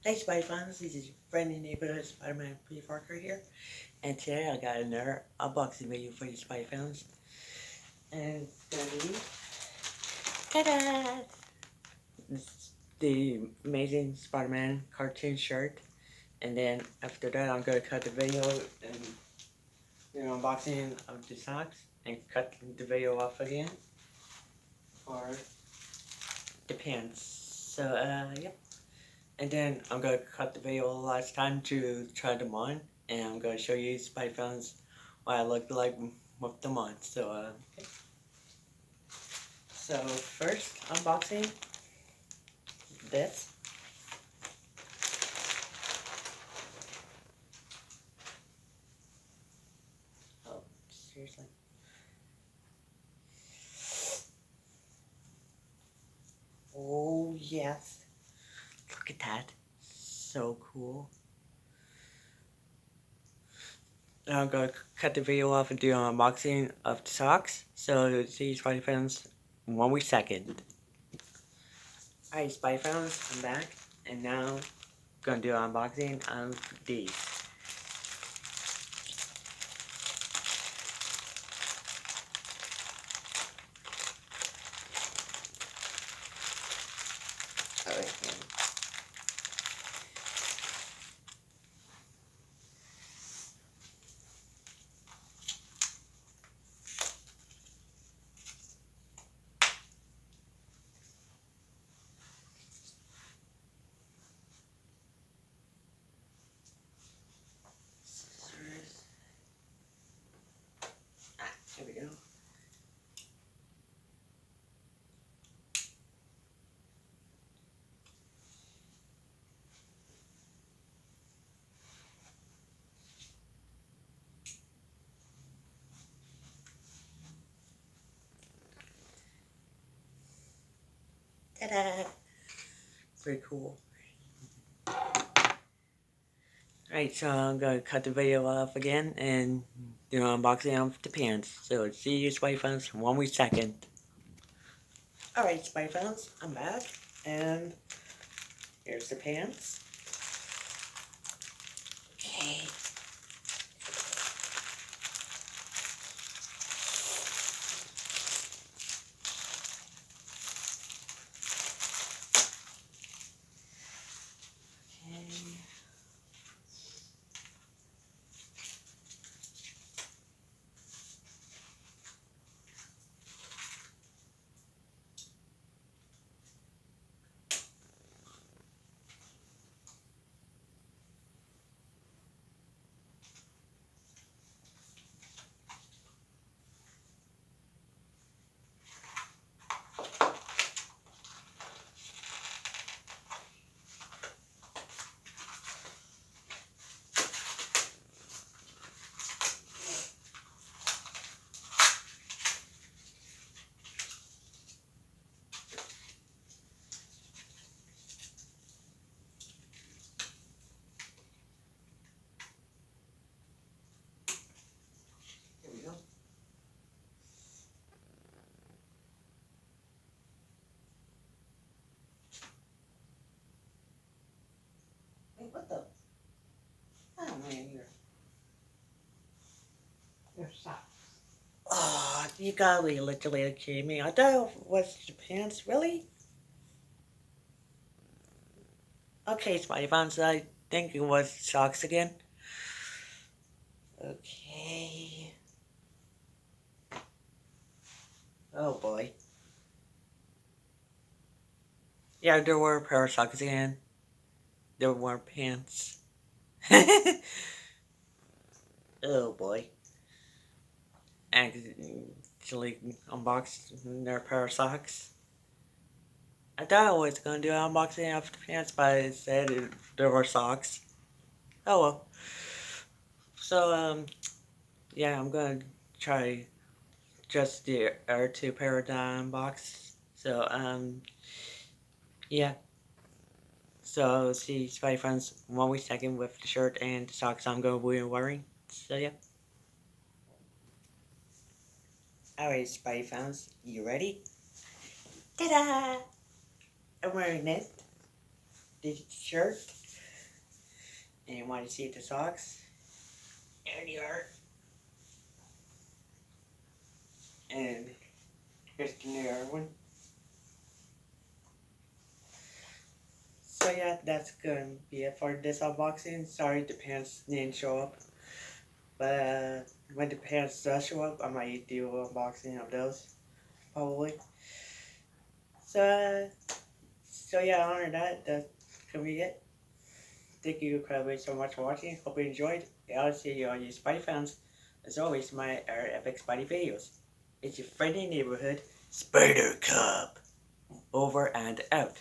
Hey Spidey fans, this is your friendly neighborhood Spider-Man Peter Parker here, and today I got another unboxing video for you Spidey fans, and it's gonna be, ta-da! This is the Amazing Spider-Man cartoon shirt, and then after that I'm gonna cut the video and unboxing of the socks, and cut the video off again for the pants. So yep. And then I'm gonna cut the video last time to try them on, and I'm gonna show you Spy Fans what I look like with them on. So okay. So first unboxing this. Oh, seriously. Oh yes. Look at that. So cool. Now I'm gonna cut the video off and do an unboxing of the socks. So see Spy Fans 1 second. Alright, Spy Fans, I'm back, and now I'm gonna do an unboxing of these. Alright. There we go. Ta-da! Pretty cool. Alright, so I'm gonna cut the video off again and do an unboxing of the pants. So see you Spy Fans 1 second. Alright Spy Fans, I'm back and here's the pants. Okay. Okay. Here we go. Wait, what the? I don't know here. Their socks. Oh, you gotta be literally kidding me. I thought it was the pants, really? Okay, Spidey Fans, I think it was socks again. Okay. Oh boy. Yeah, there were a pair of socks again. There were pants. Oh boy. Actually unboxed their pair of socks. I thought I was gonna do an unboxing of the pants, but it said there were socks. Oh well. So yeah, I'm gonna try just the other two pair that I unboxed. So yeah. So see Spidey Friends 1 second with the shirt and the socks I'm gonna be wearing. So yeah. Alright, Spidey fans, you ready? Ta-da! I'm wearing it. The shirt And you want to see the socks? There they are. And here's the new one. So yeah, that's gonna be it for this unboxing. Sorry the pants didn't show up. But when the pants does show up, I might do an unboxing of those. Probably. So yeah, on that's gonna be it. Thank you incredibly so much for watching. Hope you enjoyed. I'll see you on your Spidey fans. As always, my epic Spidey videos. It's your friendly neighborhood Spider Cub. Over and out.